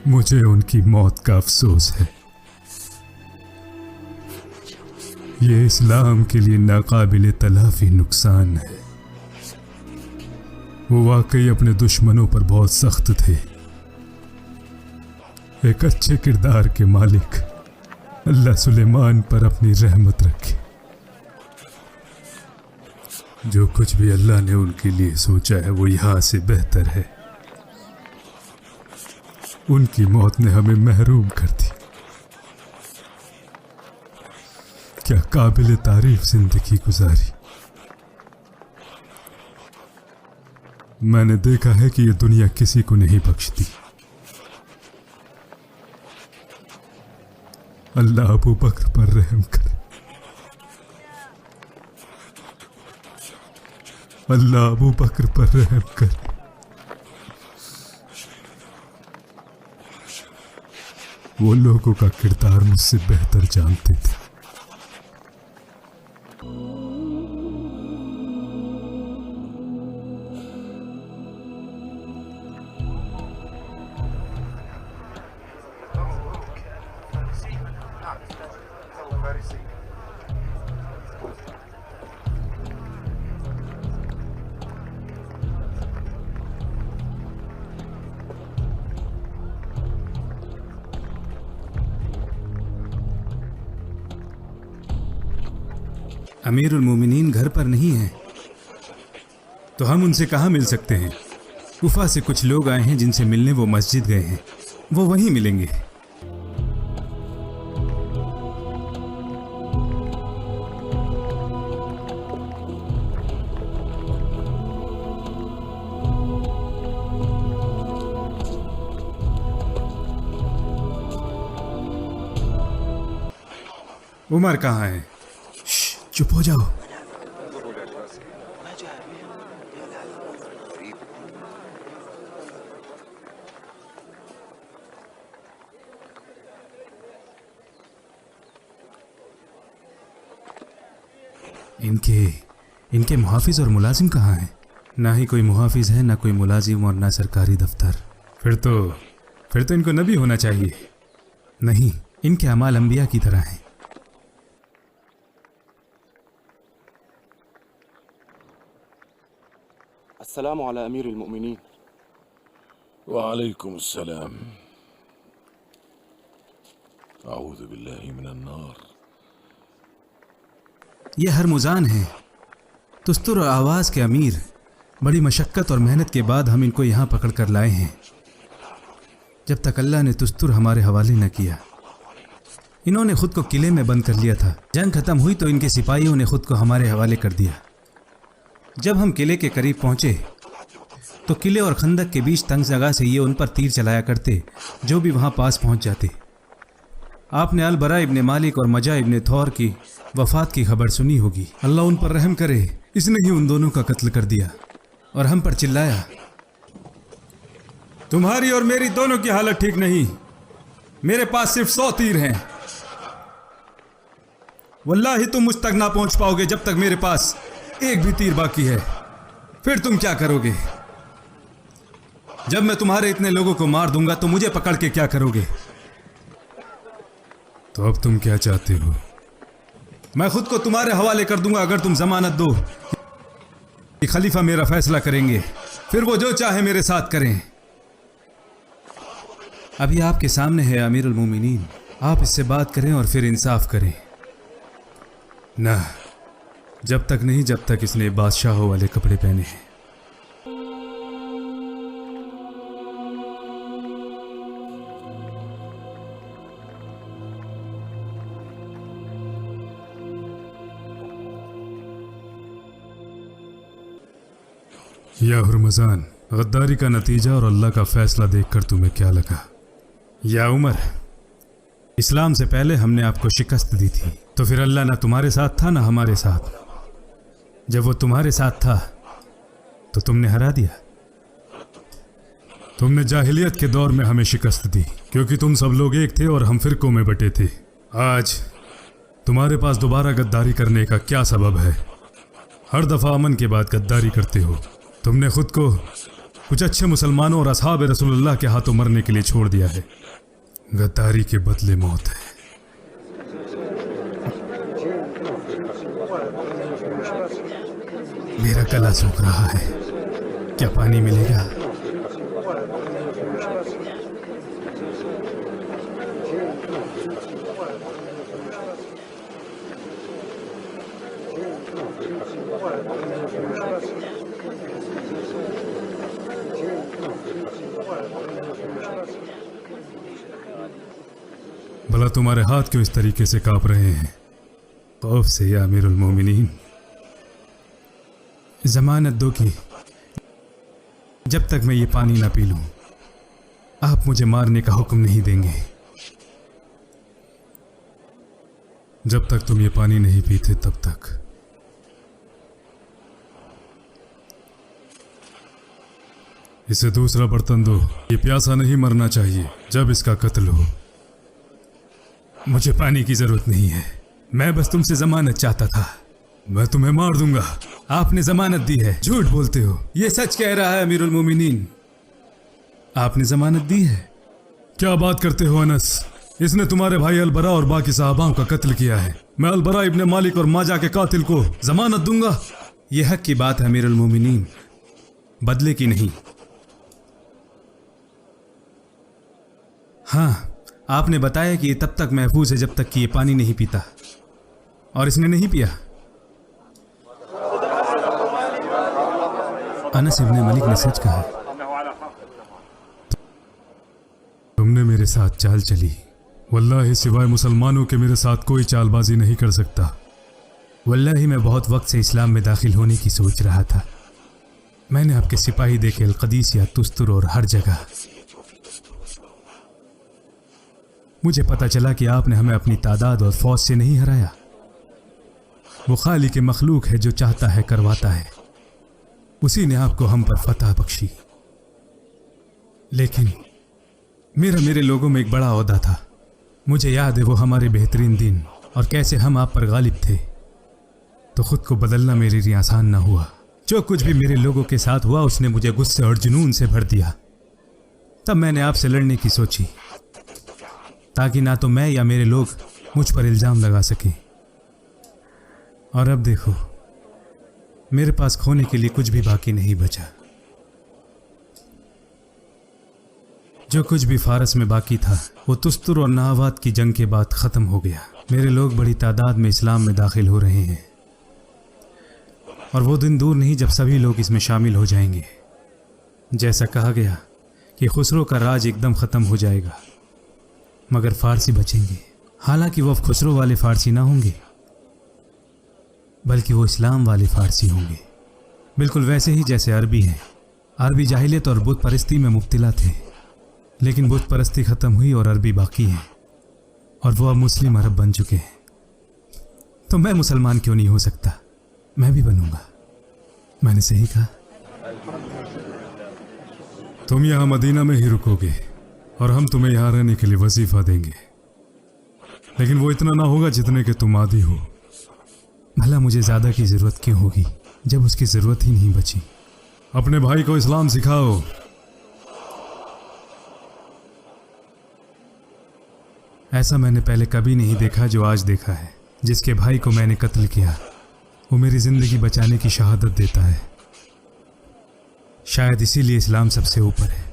मुझे उनकी मौत का अफसोस है। ये इस्लाम के लिए नाकाबिले तलाफी नुकसान है। वो वाकई अपने दुश्मनों पर बहुत सख्त थे। एक अच्छे किरदार के मालिक अल्लाह सुलेमान पर अपनी रहमत रखे। जो कुछ भी अल्लाह ने उनके लिए सोचा है वो यहां से बेहतर है। उनकी मौत ने हमें महरूम कर दी। क्या काबिल तारीफ जिंदगी गुजारी। मैंने देखा है कि ये दुनिया किसी को नहीं बख्शती। अल्लाह अबू बकर पर रहम करे। अल्लाह अबू बकर पर रहम करे। वो लोगों का किरदार मुझसे बेहतर जानते थे। अमीरुल मोमिनीन घर पर नहीं है, तो हम उनसे कहाँ मिल सकते हैं? कुफा से कुछ लोग आए हैं जिनसे मिलने वो मस्जिद गए हैं। वो वहीं मिलेंगे। उमर कहाँ है? चुप हो जाओ। इनके मुहाफिज और मुलाजिम कहाँ हैं? ना ही कोई मुहाफिज है, ना कोई मुलाजिम और ना सरकारी दफ्तर। फिर तो इनको नबी होना चाहिए। नहीं, इनके अमाल अंबिया की तरह हैं। अस्सलामु अला अमीरुल मोमिनीन। वालेकुम अस्सलाम। अऊज़ु बिल्लाहि मिनन नार। ये हरमुजान हैं, तुस्तुर और आवाज़ के अमीर। बड़ी मशक्क़त और मेहनत के बाद हम इनको यहाँ पकड़ कर लाए हैं। जब तक अल्लाह ने तुस्तुर हमारे हवाले न किया, इन्होंने खुद को किले में बंद कर लिया था। जंग खत्म हुई तो इनके सिपाहियों ने खुद को हमारे हवाले कर दिया। जब हम किले के करीब पहुंचे तो किले और खंदक के बीच तंग जगह से ये उन पर तीर चलाया करते जो भी वहां पास पहुंच जाते। आपने अल बरा इब्ने मालिक और मजा इब्ने थौर की वफात की खबर सुनी होगी। अल्लाह उन पर रहम करे, इसने ही उन दोनों का कत्ल कर दिया और हम पर चिल्लाया, तुम्हारी और मेरी दोनों की हालत ठीक नहीं, मेरे पास सिर्फ 100 तीर हैं। वल्लाही तुम मुझ तक ना पहुंच पाओगे जब तक मेरे पास एक भी तीर बाकी है। फिर तुम क्या करोगे? जब मैं तुम्हारे इतने लोगों को मार दूंगा तो मुझे पकड़ के क्या करोगे? तो अब तुम क्या चाहते हो? मैं खुद को तुम्हारे हवाले कर दूंगा अगर तुम जमानत दो। कि खलीफा मेरा फैसला करेंगे, फिर वो जो चाहे मेरे साथ करें। अभी आपके सामने है अमीरुल मोमिनीन, आप इससे बात करें और फिर इंसाफ करें। ना, जब तक नहीं जब तक इसने बादशाहों वाले कपड़े पहने हैं। या हुरमजान, गद्दारी का नतीजा और अल्लाह का फैसला देखकर तुम्हें क्या लगा? या उमर, इस्लाम से पहले हमने आपको शिकस्त दी थी, तो फिर अल्लाह ना तुम्हारे साथ था ना हमारे साथ। जब वो तुम्हारे साथ था तो तुमने हरा दिया। तुमने जाहिलियत के दौर में हमें शिकस्त दी क्योंकि तुम सब लोग एक थे और हम फिरकों में बटे थे। आज तुम्हारे पास दोबारा गद्दारी करने का क्या सबब है? हर दफा अमन के बाद गद्दारी करते हो। तुमने खुद को कुछ अच्छे मुसलमानों और असहाब रसूलुल्लाह के हाथों मरने के लिए छोड़ दिया है। गद्दारी के बदले मौत है। मेरा गला सूख रहा है, क्या पानी मिलेगा? भला तुम्हारे हाथ क्यों इस तरीके से कांप रहे हैं? खौफ से या अमीरुल मोमिनीन। जमानत दो कि जब तक मैं ये पानी ना पी लूं, आप मुझे मारने का हुक्म नहीं देंगे। जब तक तुम ये पानी नहीं पीते तब तक। इसे दूसरा बर्तन दो। ये प्यासा नहीं मरना चाहिए जब इसका कत्ल हो। मुझे पानी की जरूरत नहीं है, मैं बस तुमसे जमानत चाहता था। मैं तुम्हें मार दूंगा। आपने जमानत दी है। झूठ बोलते हो। ये सच कह रहा है अमीरुल मोमिनीन, आपने जमानत दी है। क्या बात करते हो अनस? इसने तुम्हारे भाई अलबरा और बाकी साहबाओं का कत्ल किया है। मैं अलबरा इब्ने मालिक और माजा के कातिल को जमानत दूंगा। यह हक की बात है अमीरुल मोमिनीन, बदले की नहीं। हाँ, आपने बताया कि ये तब तक महफूज है जब तक कि ये पानी नहीं पीता, और इसने नहीं पिया। अनस इब्ने मलिक ने सच कहा। तुमने मेरे साथ चाल चली। वल्लाही सिवाय मुसलमानों के मेरे साथ कोई चालबाजी नहीं कर सकता। वल्लाही मैं बहुत वक्त से इस्लाम में दाखिल होने की सोच रहा था। मैंने आपके सिपाही देखे अलकदीसिया, तुस्तुर और हर जगह। मुझे पता चला कि आपने हमें अपनी तादाद और फौज से नहीं हराया। वो खाली के मखलूक है जो चाहता है करवाता है। उसी ने आपको हम पर फतह बख्शी। लेकिन मेरे लोगों में एक बड़ा ओहदा था। मुझे याद है वो हमारे बेहतरीन दिन और कैसे हम आप पर गालिब थे। तो खुद को बदलना मेरे लिए आसान ना हुआ। जो कुछ भी मेरे लोगों के साथ हुआ उसने मुझे गुस्से और जुनून से भर दिया। तब मैंने आपसे लड़ने की सोची, ताकि ना तो मैं या मेरे लोग मुझ पर इल्ज़ाम लगा सकें। और अब देखो, मेरे पास खोने के लिए कुछ भी बाकी नहीं बचा। जो कुछ भी फारस में बाकी था वो तुस्तुर और नहावात की जंग के बाद ख़त्म हो गया। मेरे लोग बड़ी तादाद में इस्लाम में दाखिल हो रहे हैं, और वो दिन दूर नहीं जब सभी लोग इसमें शामिल हो जाएंगे। जैसा कहा गया कि खुसरो का राज एकदम ख़त्म हो जाएगा, मगर फ़ारसी बचेंगे। हालांकि वो अब खुसरो वाले फ़ारसी ना होंगे, बल्कि वो इस्लाम वाले फ़ारसी होंगे। बिल्कुल वैसे ही जैसे अरबी हैं। अरबी जाहिलियत और बुत परस्ती में मुब्तिला थे, लेकिन बुत परस्ती ख़त्म हुई और अरबी बाकी हैं, और वो अब मुस्लिम अरब बन चुके हैं। तो मैं मुसलमान क्यों नहीं हो सकता? मैं भी बनूंगा। मैंने सही कहा। तुम यहाँ मदीना में ही रुकोगे और हम तुम्हें यहाँ रहने के लिए वजीफा देंगे, लेकिन वो इतना ना होगा जितने के तुम आदी हो। भला मुझे ज़्यादा की ज़रूरत क्यों होगी जब उसकी ज़रूरत ही नहीं बची? अपने भाई को इस्लाम सिखाओ। ऐसा मैंने पहले कभी नहीं देखा जो आज देखा है। जिसके भाई को मैंने कत्ल किया वो मेरी ज़िंदगी बचाने की शहादत देता है। शायद इसीलिए इस्लाम सबसे ऊपर है।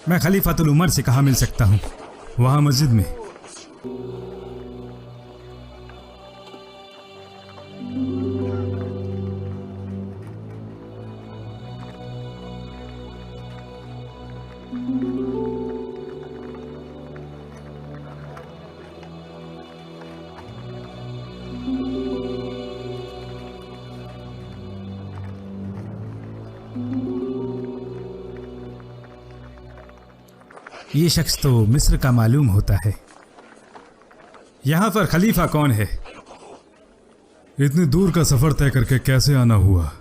मैं खलीफातुल उमर से कहाँ मिल सकता हूँ? वहाँ मस्जिद में। ये शख्स तो मिस्र का मालूम होता है। यहाँ पर खलीफा कौन है? इतनी दूर का सफर तय करके कैसे आना हुआ?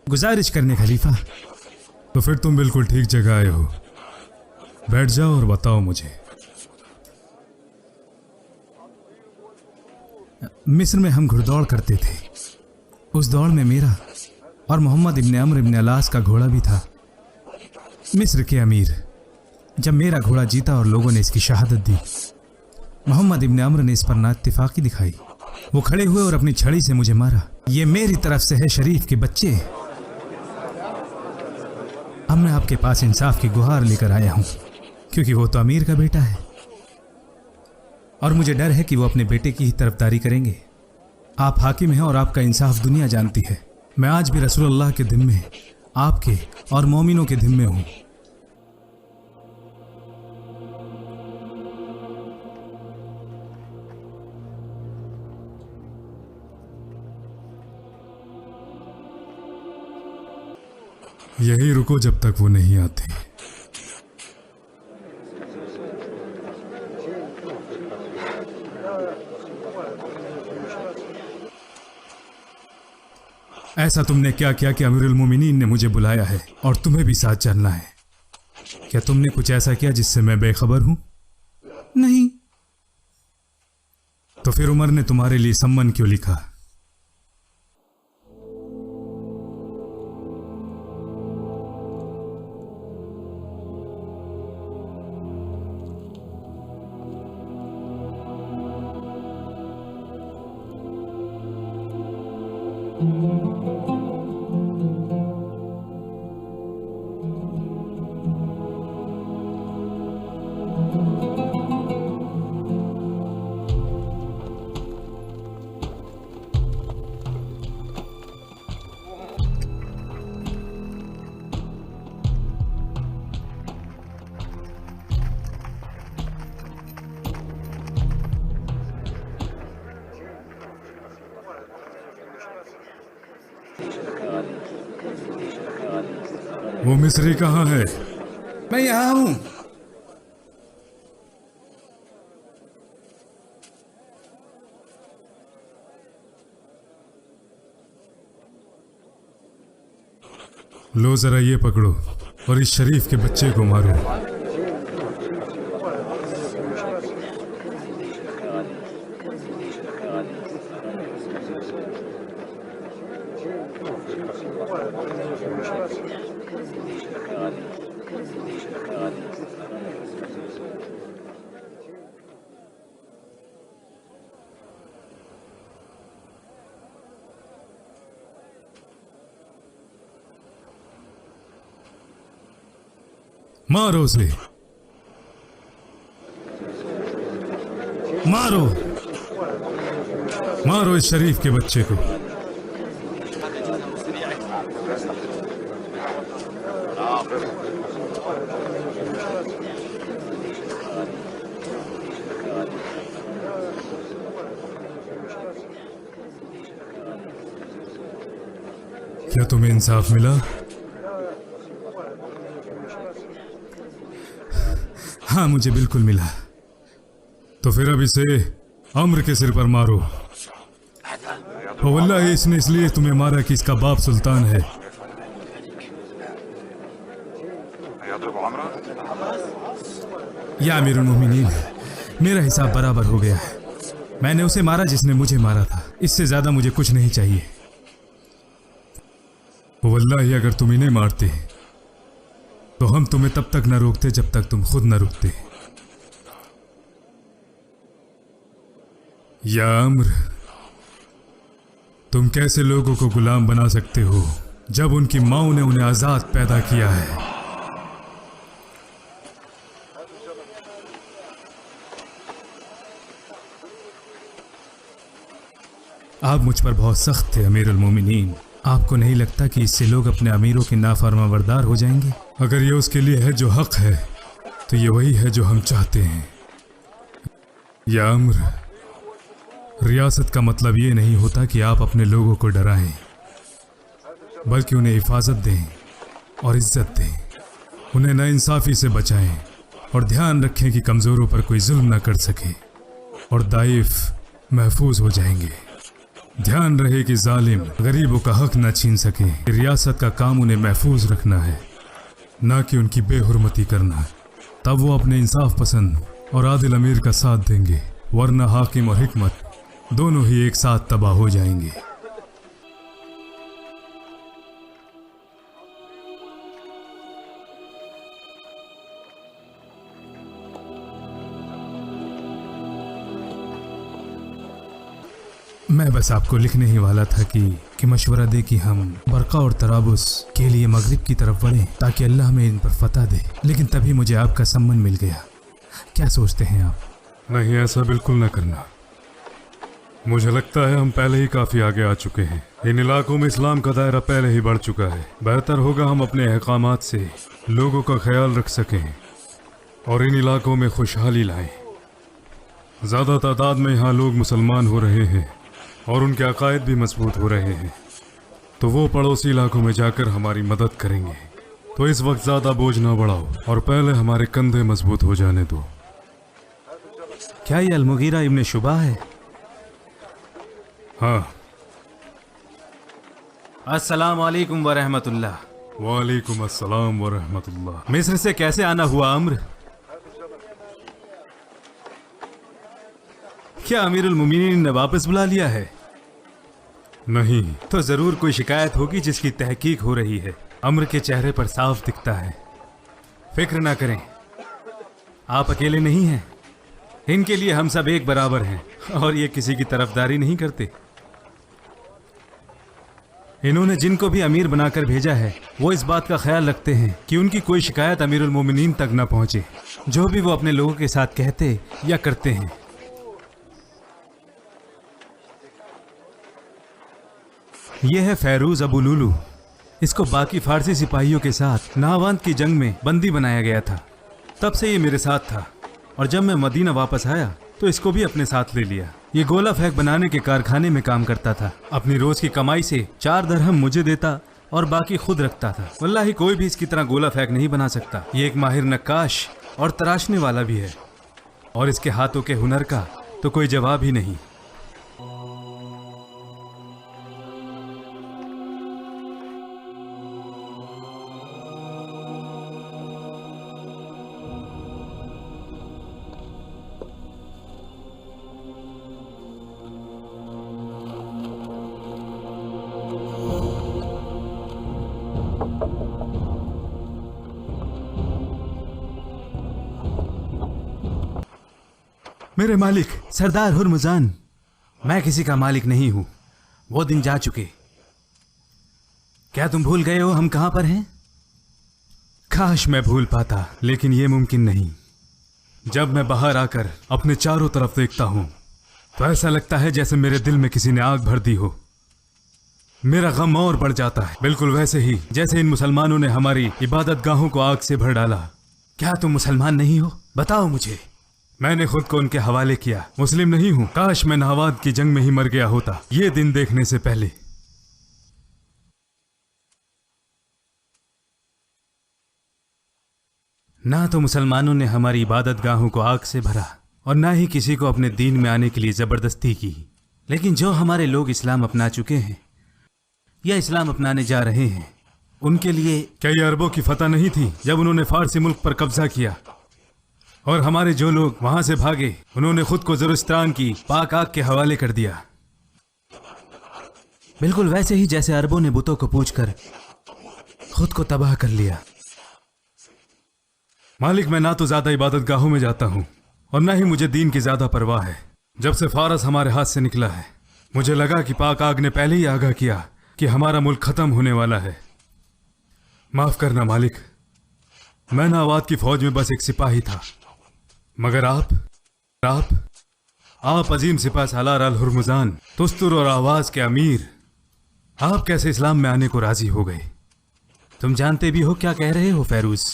गुजारिश करने खलीफा। तो फिर तुम बिल्कुल ठीक जगह आए हो। बैठ जाओ और बताओ मुझे। मिस्र में हम घुड़दौड़ करते थे। उस दौड़ में मेरा और मोहम्मद इब्न अम्र इब्न अलास का घोड़ा भी था। मिस्र के अमीर, जब मेरा घोड़ा जीता और लोगों ने इसकी शहादत दी, मोहम्मद इब्न अम्र ने इस पर नाइत्तेफाकी दिखाई। वो खड़े हुए और अपनी छड़ी से मुझे मारा। ये मेरी तरफ से है शरीफ के बच्चे। अब मैं आपके पास इंसाफ की गुहार लेकर आया हूं, क्योंकि वो तो अमीर का बेटा है और मुझे डर है कि वो अपने बेटे की ही तरफदारी करेंगे। आप हाकिम हैं और आपका इंसाफ दुनिया जानती है। मैं आज भी रसूलुल्लाह के ज़िम्मे, आपके और मोमिनों के ज़िम्मे हूं। यहीं रुको जब तक वो नहीं आते। ऐसा तुमने क्या किया कि अमीरुल मोमिनीन ने मुझे बुलाया है और तुम्हें भी साथ चलना है? क्या तुमने कुछ ऐसा किया जिससे मैं बेखबर हूं? नहीं। तो फिर उमर ने तुम्हारे लिए सम्मन क्यों लिखा? वो मिस्री कहाँ है? मैं यहां हूं। लो जरा ये पकड़ो और इस शरीफ के बच्चे को मारो। मारो उसे, मारो मारो इस शरीफ के बच्चे को। क्या तुम्हें इंसाफ मिला? हाँ, मुझे बिल्कुल मिला। तो फिर अब इसे अम्र के सिर पर मारो। वल्लाही इसने इसलिए तुम्हें मारा कि इसका बाप सुल्तान है। या अमीरुल मोमिनीन, मेरा हिसाब बराबर हो गया है। मैंने उसे मारा जिसने मुझे मारा था। इससे ज्यादा मुझे कुछ नहीं चाहिए। वल्लाही अगर तुम इन्हें मारते तो हम तुम्हें तब तक न रोकते जब तक तुम खुद न रुकते। या अम्र, तुम कैसे लोगों को गुलाम बना सकते हो जब उनकी माओं ने उन्हें आजाद पैदा किया है? आप मुझ पर बहुत सख्त थे अमीरुल मोमिनीन। आपको नहीं लगता कि इससे लोग अपने अमीरों के नाफरमाबरदार हो जाएंगे? अगर ये उसके लिए है जो हक है तो ये वही है जो हम चाहते हैं। या अम्र, रियासत का मतलब ये नहीं होता कि आप अपने लोगों को डराएं, बल्कि उन्हें हिफाजत दें और इज्जत दें। उन्हें नाइंसाफ़ी से बचाएं और ध्यान रखें कि कमज़ोरों पर कोई जुल्म न कर सके और दाइफ महफूज हो जाएंगे। ध्यान रहे कि जालिम गरीबों का हक न छीन सके। रियासत का काम उन्हें महफूज रखना है, ना कि उनकी बेहुरमती करना। तब वो अपने इंसाफ पसंद और आदिल अमीर का साथ देंगे, वरना हाकिम और हिकमत दोनों ही एक साथ तबाह हो जाएंगे। मैं बस आपको लिखने ही वाला था कि मशवरा दे कि हम बरका और तराबुस के लिए मगरिब की तरफ बढ़ें ताकि अल्लाह हमें इन पर फतह दे। लेकिन तभी मुझे आपका सम्मन मिल गया। क्या सोचते हैं आप? नहीं, ऐसा बिल्कुल न करना। मुझे लगता है हम पहले ही काफ़ी आगे आ चुके हैं। इन इलाकों में इस्लाम का दायरा पहले ही बढ़ चुका है। बेहतर होगा हम अपने अहकामात से लोगों का ख्याल रख सकें और इन इलाकों में खुशहाली लाएं। ज़्यादा तादाद में यहाँ लोग मुसलमान हो रहे हैं और उनके अकायद भी मजबूत हो रहे हैं, तो वो पड़ोसी इलाकों में जाकर हमारी मदद करेंगे। तो इस वक्त ज़्यादा बोझ ना बढ़ाओ और पहले हमारे कंधे मजबूत हो जाने दो। क्या ये अल-मुगीरा इब्न शुबा है? हाँ। अस्सलाम वालेकुम व रहमतुल्लाह। वालेकुम अस्सलाम व रहमतुल्लाह। मिस्र से कैसे आना हुआ अम्र? क्या अमीरुल मोमिनीन ने वापस बुला लिया है? नहीं। तो जरूर कोई शिकायत होगी जिसकी तहकीक हो रही है। अम्र के चेहरे पर साफ दिखता है। फिक्र ना करें, आप अकेले नहीं हैं। इनके लिए हम सब एक बराबर हैं और ये किसी की तरफदारी नहीं करते। इन्होंने जिनको भी अमीर बनाकर भेजा है वो इस बात का ख्याल रखते हैं कि उनकी कोई शिकायत अमीरुल मोमिनीन तक न पहुंचे, जो भी वो अपने लोगों के साथ कहते या करते हैं। यह है फैरूज अबू लुलू। इसको बाकी फारसी सिपाहियों के साथ नाहवांद की जंग में बंदी बनाया गया था। तब से ये मेरे साथ था और जब मैं मदीना वापस आया तो इसको भी अपने साथ ले लिया। ये गोला फेंक बनाने के कारखाने में काम करता था। अपनी रोज की कमाई से 4 दरहम मुझे देता और बाकी खुद रखता था। वल्लाही कोई भी इसकी तरह गोला फेंक नहीं बना सकता। ये एक माहिर नक्काश और तराशने वाला भी है और इसके हाथों के हुनर का तो कोई जवाब ही नहीं। मेरे मालिक सरदार हुरमुजान, मैं किसी का मालिक नहीं हूं। वो दिन जा चुके। क्या तुम भूल गए हो हम कहां पर हैं? काश मैं भूल पाता, लेकिन यह मुमकिन नहीं। जब मैं बाहर आकर अपने चारों तरफ देखता हूं तो ऐसा लगता है जैसे मेरे दिल में किसी ने आग भर दी हो। मेरा गम और बढ़ जाता है, बिल्कुल वैसे ही जैसे इन मुसलमानों ने हमारी इबादत गाहों को आग से भर डाला। क्या तुम मुसलमान नहीं हो? बताओ मुझे। मैंने खुद को उनके हवाले किया। मुस्लिम नहीं हूं। काश मैं नाहवाद की जंग में ही मर गया होता ये दिन देखने से पहले। ना तो मुसलमानों ने हमारी इबादत गाहों को आग से भरा और ना ही किसी को अपने दीन में आने के लिए जबरदस्ती की। लेकिन जो हमारे लोग इस्लाम अपना चुके हैं या इस्लाम अपनाने जा रहे हैं, उनके लिए क्या ये अरबों की फतह नहीं थी जब उन्होंने फारसी मुल्क पर कब्जा किया? और हमारे जो लोग वहां से भागे उन्होंने खुद को ज़ुरस्तान की पाक आग के हवाले कर दिया। बिल्कुल वैसे ही जैसे अरबों ने बुतों को पूजकर खुद को तबाह कर लिया। मालिक, मैं ना तो ज्यादा इबादत गाहों में जाता हूँ और ना ही मुझे दीन की ज्यादा परवाह है। जब से फारस हमारे हाथ से निकला है मुझे लगा कि पाक आग ने पहले ही आगाह किया कि हमारा मुल्क खत्म होने वाला है। माफ करना मालिक, मैं नाहवाद की फौज में बस एक सिपाही था, मगर आप अजीम सिपा सालार अल हुरमुजान, तुस्तुर और आवाज के अमीर, आप कैसे इस्लाम में आने को राजी हो गए? तुम जानते भी हो क्या कह रहे हो फैरूज?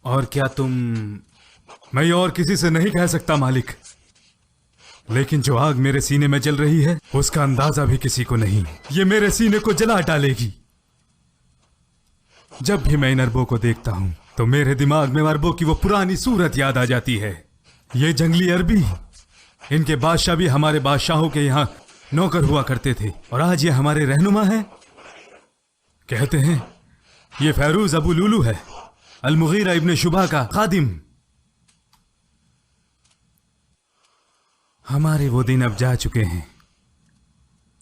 और क्या तुम? मैं ये और किसी से नहीं कह सकता मालिक, लेकिन जो आग मेरे सीने में जल रही है उसका अंदाजा भी किसी को नहीं। ये मेरे सीने को जला डालेगी। जब भी मैं इन अरबों को देखता हूं तो मेरे दिमाग में अरबों की वो पुरानी सूरत याद आ जाती है। ये जंगली अरबी, इनके बादशाह भी हमारे बादशाहों के यहाँ नौकर हुआ करते थे और आज ये हमारे रहनुमा हैं। कहते हैं ये फैरूज अबू लुलू है, अल-मुगीरा इब्न शुबा का खादिम। हमारे वो दिन अब जा चुके हैं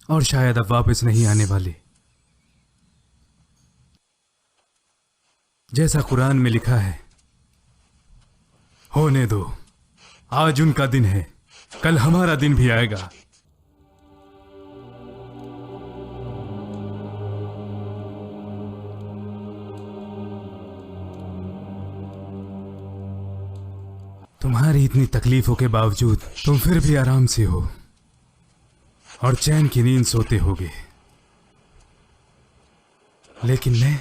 और शायद अब वापस नहीं आने वाले। जैसा कुरान में लिखा है, होने दो, आज उनका दिन है, कल हमारा दिन भी आएगा। तुम्हारी इतनी तकलीफों के बावजूद तुम फिर भी आराम से हो और चैन की नींद सोते होगे, लेकिन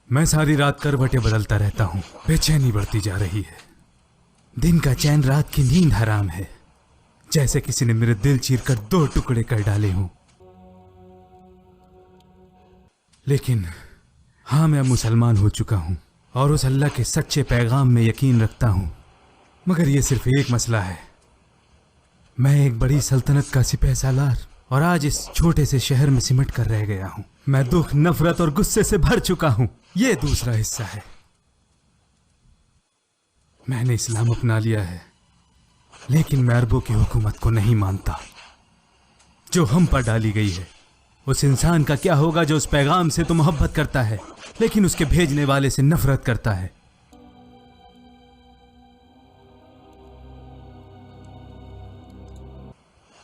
मैं सारी रात करवटें बदलता रहता हूं। बेचैनी बढ़ती जा रही है। दिन का चैन, रात की नींद हराम है। जैसे किसी ने मेरे दिल चीरकर 2 टुकड़े कर डाले हों। लेकिन हाँ, मैं मुसलमान हो चुका हूं और उस अल्लाह के सच्चे पैगाम में यकीन रखता हूं। मगर यह सिर्फ एक मसला है। मैं एक बड़ी सल्तनत का सिपह सालार और आज इस छोटे से शहर में सिमट कर रह गया हूं। मैं दुख, नफरत और गुस्से से भर चुका हूं। यह दूसरा हिस्सा है। मैंने इस्लाम अपना लिया है, लेकिन मैं अरबों की हुकूमत को नहीं मानता जो हम पर डाली गई है। उस इंसान का क्या होगा जो उस पैगाम से तो मोहब्बत करता है, लेकिन उसके भेजने वाले से नफरत करता है।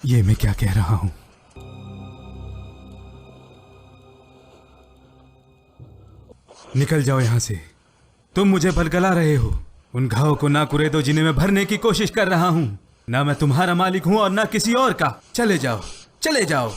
ये मैं क्या कह रहा हूं? निकल जाओ यहां से। तुम मुझे बलगला रहे हो। उन घावों को ना कुरेदो जिन्हें मैं भरने की कोशिश कर रहा हूं। ना मैं तुम्हारा मालिक हूं और ना किसी और का। चले जाओ, चले जाओ।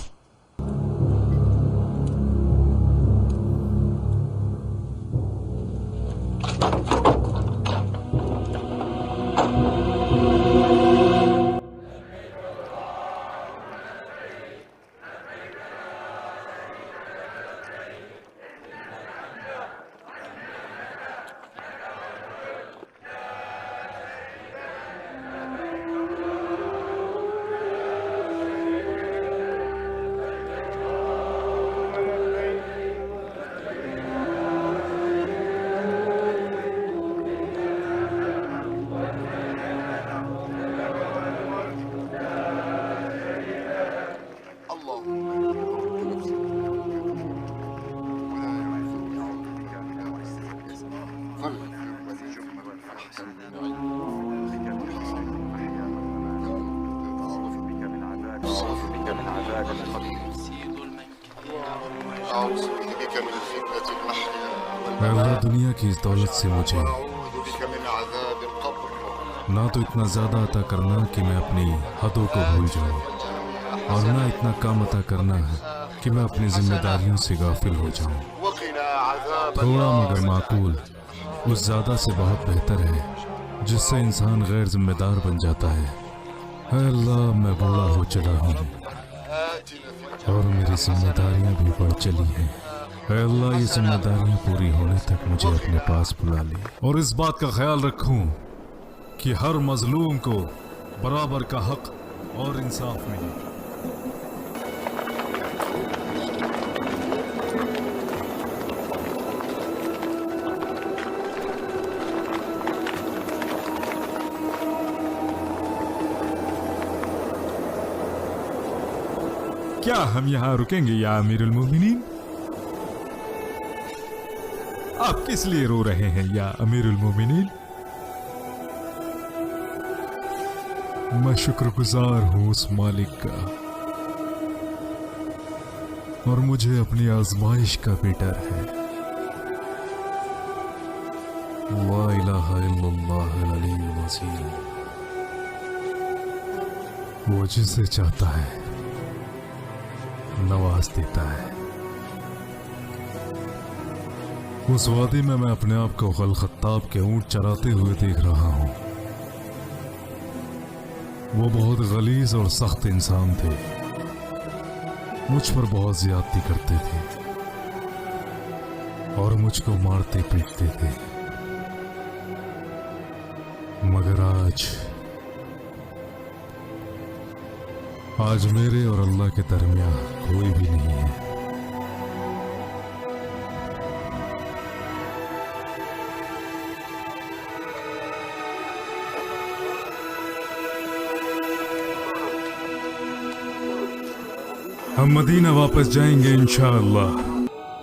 अल्लाह दुनिया की इस दौलत से मुझे ना तो इतना ज़्यादा अता करना कि मैं अपनी हदों को भूल जाऊं, और ना इतना कम अता करना है कि मैं अपनी जिम्मेदारियों से गाफिल हो जाऊं। थोड़ा मगर माकूल उस ज़्यादा से बहुत बेहतर है जिससे इंसान गैर जिम्मेदार बन जाता है। है अल्लाह, मैं बूढ़ा हो चला हूँ और मेरी जिम्मेदारियाँ भी बढ़ चली हैं। है अल्लाह, ये जिम्मेदारियाँ पूरी होने तक मुझे अपने पास बुला ले और इस बात का ख्याल रखूं कि हर मजलूम को बराबर का हक और इंसाफ मिले। क्या हम यहाँ रुकेंगे या अमीरुल मोमिनीन? आप किस लिए रो रहे हैं या अमीरुल मोमिनीन? मैं शुक्रगुजार हूँ उस मालिक का, और मुझे अपनी आजमाइश का भी डर है। ला इलाहा इल्लल्लाह अल-अलीयुल अज़ीम। वो जिसे चाहता है नवाज देता है। उस वादी में मैं अपने आप को गल खत्ताब के ऊंट चराते हुए देख रहा हूं। वो बहुत गलीज और सख्त इंसान थे, मुझ पर बहुत ज्यादती करते थे। और मुझको मारते पीटते थे, मगर आज मेरे और अल्लाह के दरमियान कोई भी नहीं है। हम मदीना वापस जाएंगे इंशाअल्लाह।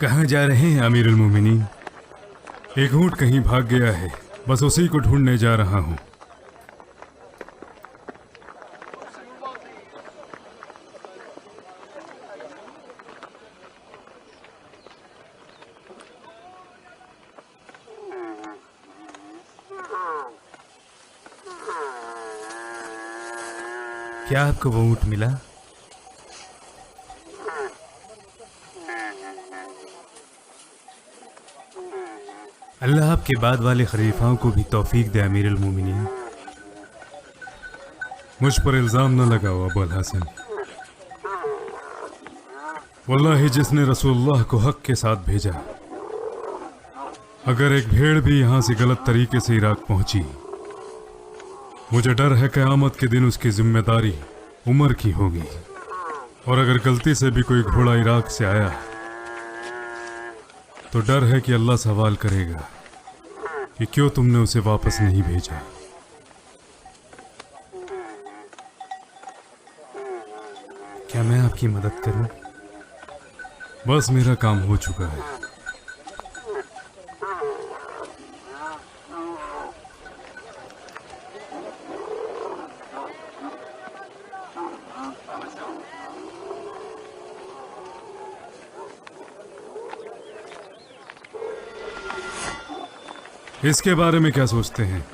कहाँ जा रहे हैं अमीरुल मोमिनीन? एक ऊँट कहीं भाग गया है, बस उसी को ढूंढने जा रहा हूँ। क्या आपको वो ऊँट मिला? अल्लाह आपके बाद वाले खलीफाओं को भी तौफीक दे अमीरुल मोमिनीन। मुझ पर इल्ज़ाम न लगाओ अबुल हसन। वल्लाहि जिसने रसूलुल्लाह को हक के साथ भेजा, अगर एक भेड़ भी यहाँ से गलत तरीके से इराक पहुंची, मुझे डर है क़यामत के दिन उसकी जिम्मेदारी उमर की होगी। और अगर गलती से भी कोई घोड़ा इराक से आया तो डर है कि अल्लाह सवाल करेगा कि क्यों तुमने उसे वापस नहीं भेजा। क्या मैं आपकी मदद करूं? बस मेरा काम हो चुका है। इसके बारे में क्या सोचते हैं?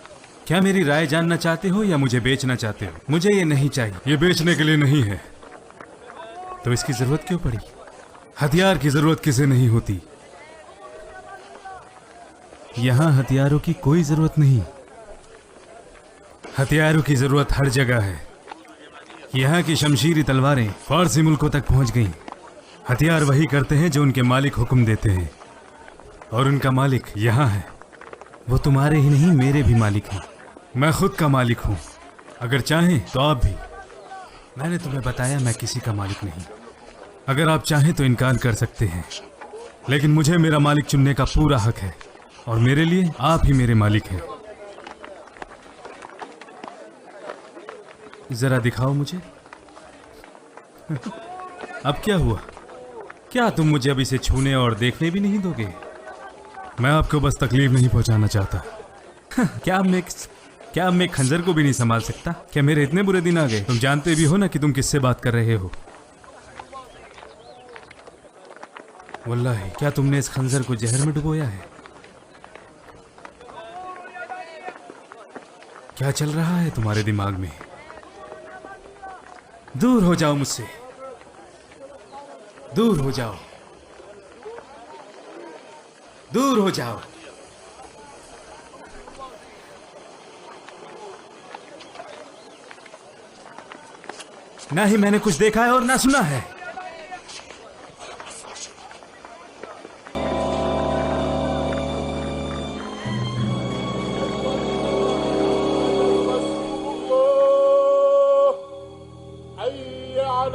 क्या मेरी राय जानना चाहते हो या मुझे बेचना चाहते हो? मुझे ये नहीं चाहिए। ये बेचने के लिए नहीं है। तो इसकी जरूरत क्यों पड़ी? हथियार की जरूरत किसे नहीं होती। यहां हथियारों की कोई जरूरत नहीं। हथियारों की जरूरत हर जगह है। यहाँ की शमशीरी तलवारें फारसी मुल्कों तक पहुंच गईं। हथियार वही करते हैं जो उनके मालिक हुक्म देते हैं, और उनका मालिक यहाँ है। वो तुम्हारे ही नहीं, मेरे भी मालिक हैं। मैं खुद का मालिक हूँ। अगर चाहें तो आप भी। मैंने तुम्हें बताया मैं किसी का मालिक नहीं। अगर आप चाहें तो इनकार कर सकते हैं, लेकिन मुझे मेरा मालिक चुनने का पूरा हक है, और मेरे लिए आप ही मेरे मालिक हैं। जरा दिखाओ मुझे। अब क्या हुआ? क्या तुम मुझे अब इसे छूने और देखने भी नहीं दोगे? मैं आपको बस तकलीफ नहीं पहुंचाना चाहता। क्या मैं खंजर को भी नहीं संभाल सकता? क्या मेरे इतने बुरे दिन आ गए? तुम जानते भी हो ना कि तुम किससे बात कर रहे हो। वल्लाही, क्या तुमने इस खंजर को जहर में डुबोया है? क्या चल रहा है तुम्हारे दिमाग में? दूर हो जाओ मुझसे, दूर हो जाओ, दूर हो जाओ। ना ही मैंने कुछ देखा है और ना सुना है।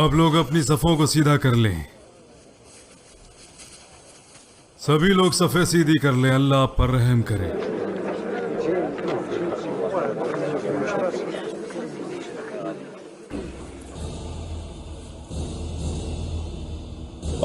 आप लोग अपनी सफ़ों को सीधा कर लें। सभी लोग सफ़े सीधी कर लें। अल्लाह आप पर रहम करे।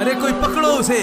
अरे कोई पकड़ो उसे।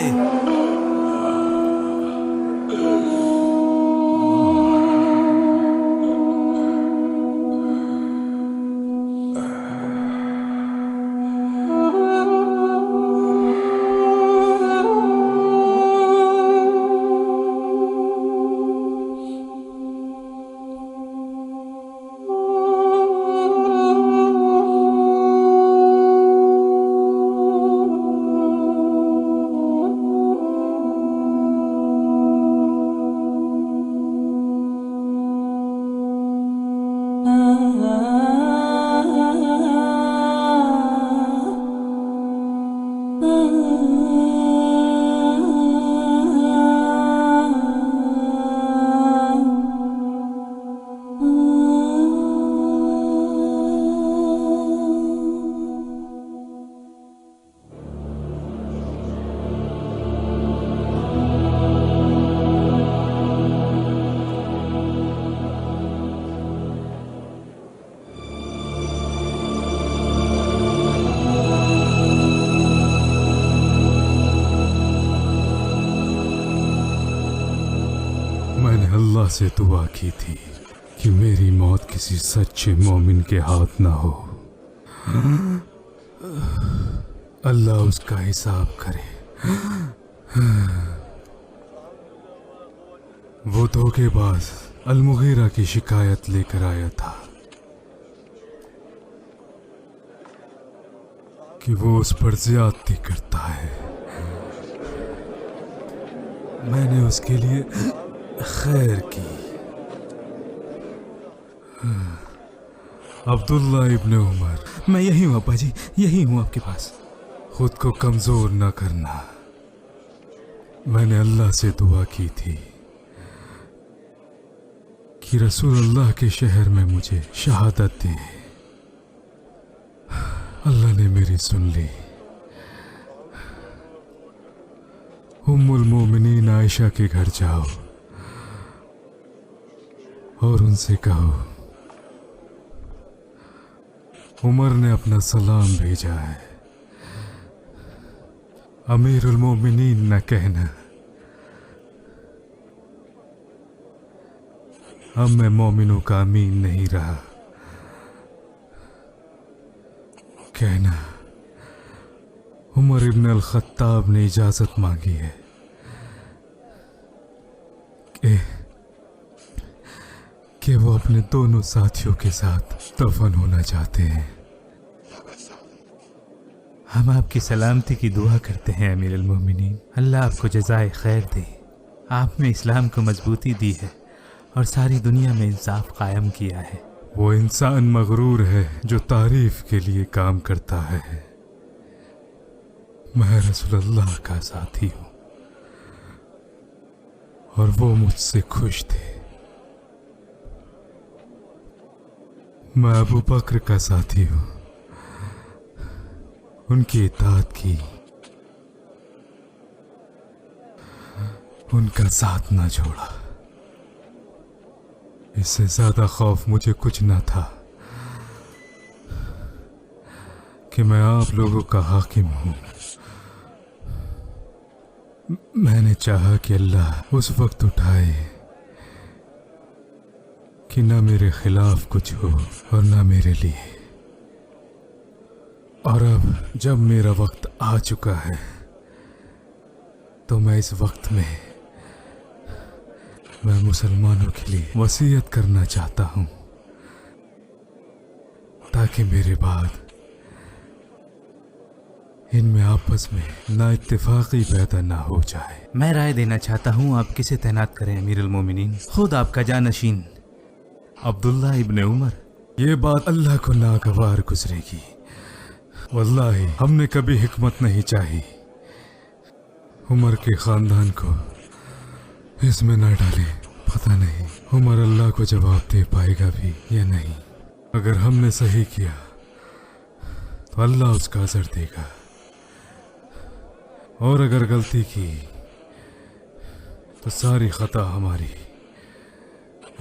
मैंने अल्लाह से दुआ की थी कि मेरी मौत किसी सच्चे मोमिन के हाथ ना हो। अल्लाह उसका हिसाब करे। वो धोखेबाज अल-मुगीरा की शिकायत लेकर आया था कि वो उस पर ज्यादती करता है। मैंने उसके लिए खैर की। अब्दुल्ला इब्ने उमर, मैं यही हूँ अब्बा जी, यही हूँ आपके पास। खुद को कमजोर न करना। मैंने अल्लाह से दुआ की थी कि रसूल अल्लाह के शहर में मुझे शहादत दे। अल्लाह ने मेरी सुन ली। उम्मुल मोमिनीन आयशा के घर जाओ और उनसे कहो उमर ने अपना सलाम भेजा है। अमीरुल मोमिनीन न कहना। अब मैं मोमिनों का अमीन नहीं रहा। कहना उमर इब्न अल-खत्ताब ने इजाजत मांगी है कि वो अपने दोनों साथियों के साथ दफन होना चाहते हैं। हम आपकी सलामती की दुआ करते हैं अमीर अल-मोमिनीन। अल्लाह आपको जज़ाए खैर दे। आपने इस्लाम को मजबूती दी है और सारी दुनिया में इंसाफ कायम किया है। वो इंसान मगरूर है जो तारीफ के लिए काम करता है। मैं रसूलुल्लाह का साथी हूं और वो मुझसे खुश थे। मैं अबू बकर का साथी हूं, उनकी इताअत की, उनका साथ ना छोड़ा। इससे ज्यादा खौफ मुझे कुछ ना था कि मैं आप लोगों का हाकिम हूं। मैंने चाहा कि अल्लाह उस वक्त उठाए कि ना मेरे खिलाफ कुछ हो और ना मेरे लिए। और अब जब मेरा वक्त आ चुका है तो मैं इस वक्त में मैं मुसलमानों के लिए वसीयत करना चाहता हूं ताकि मेरे बाद इनमें आपस में ना इत्तेफाकी पैदा ना हो जाए। मैं राय देना चाहता हूँ आप किसे तैनात करें अमीरुल मोमिनीन? खुद आपका जानशीन अब्दुल्ला इब्ने उमर। ये बात अल्लाह को नागवार गुजरेगी। वल्लाही हमने कभी हिकमत नहीं चाही। उमर के खानदान को इसमें ना डाले। पता नहीं उमर अल्लाह को जवाब दे पाएगा भी या नहीं। अगर हमने सही किया तो अल्लाह उसका अजर देगा, और अगर गलती की तो सारी खता हमारी।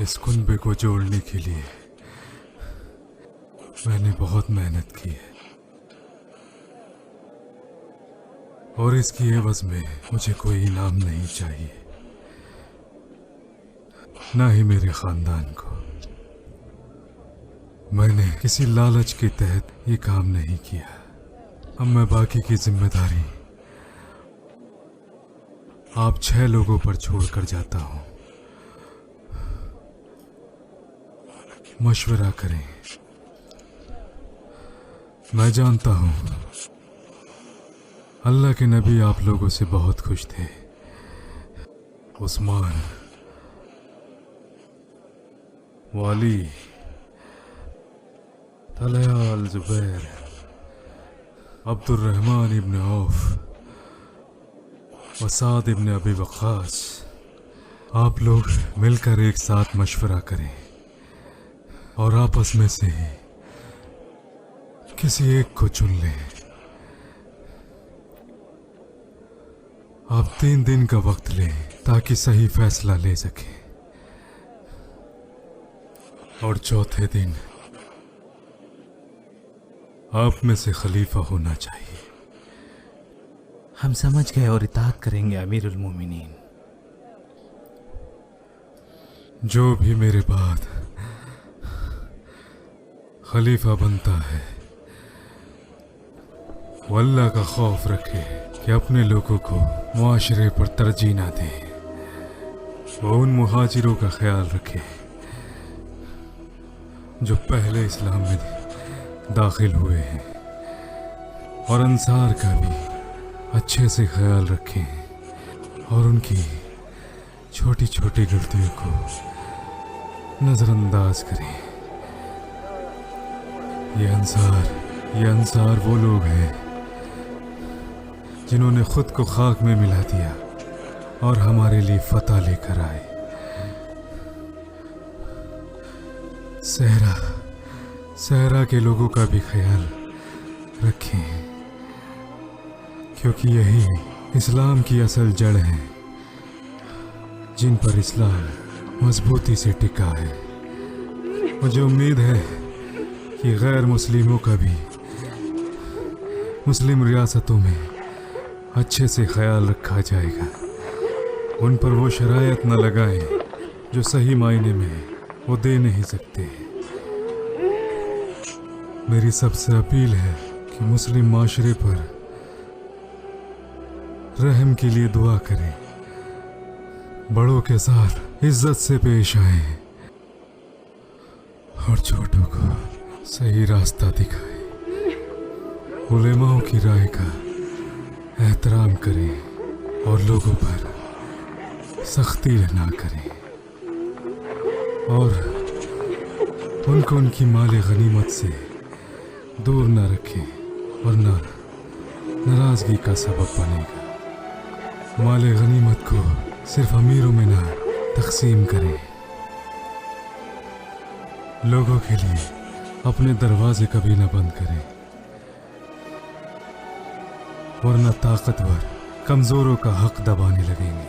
इस कुनबे को जोड़ने के लिए मैंने बहुत मेहनत की है और इसकी एवज में मुझे कोई इनाम नहीं चाहिए, ना ही मेरे खानदान को। मैंने किसी लालच के तहत ये काम नहीं किया। अब मैं बाकी की जिम्मेदारी आप 6 लोगों पर छोड़कर जाता हूं। मशवरा करें। मैं जानता हूं अल्लाह के नबी आप लोगों से बहुत खुश थे। उस्मान, वाली, Talha al Zubair, Abdurrahman ibn Auf, वसाद इब्न अबी वक्कास, आप लोग मिलकर एक साथ मशवरा करें और आपस में से किसी एक को चुन लें। आप 3 दिन का वक्त लें ताकि सही फैसला ले सकें, और चौथे दिन आप में से खलीफा होना चाहिए। हम समझ गए और इताअत करेंगे अमीरुल मोमिनीन। जो भी मेरे बाद खलीफा बनता है वो अल्लाह का खौफ रखे कि अपने लोगों को मुआशरे पर तरजीह ना दे। वो उन मुहाजिरों का ख्याल रखे जो पहले इस्लाम में दाखिल हुए हैं, और अंसार का भी अच्छे से ख्याल रखें और उनकी छोटी छोटी गलतियों को नज़रअंदाज करें। ये अंसार वो लोग हैं जिन्होंने खुद को खाक में मिला दिया और हमारे लिए फतह लेकर आए। सहरा के लोगों का भी ख्याल रखें, क्योंकि यही इस्लाम की असल जड़ है जिन पर इस्लाम मजबूती से टिका है। मुझे उम्मीद है कि गैर मुस्लिमों का भी मुस्लिम रियासतों में अच्छे से ख्याल रखा जाएगा। उन पर वो शरायत न लगाएं जो सही मायने में वो दे नहीं सकते। मेरी सबसे अपील है कि मुस्लिम माशरे पर रहम के लिए दुआ करें, बड़ों के साथ इज्जत से पेश आएं और छोटों को सही रास्ता दिखाएं। उलेमाओं की राय का एहतराम करें और लोगों पर सख्ती ना करें, और उनको उनकी माल गनीमत से दूर न रखें, वरना नाराजगी का सबब बनेगा। माल गनीमत को सिर्फ अमीरों में ना तकसीम करें। लोगों के लिए अपने दरवाजे कभी न बंद करें, वरना ताकतवर कमजोरों का हक दबाने लगेंगे।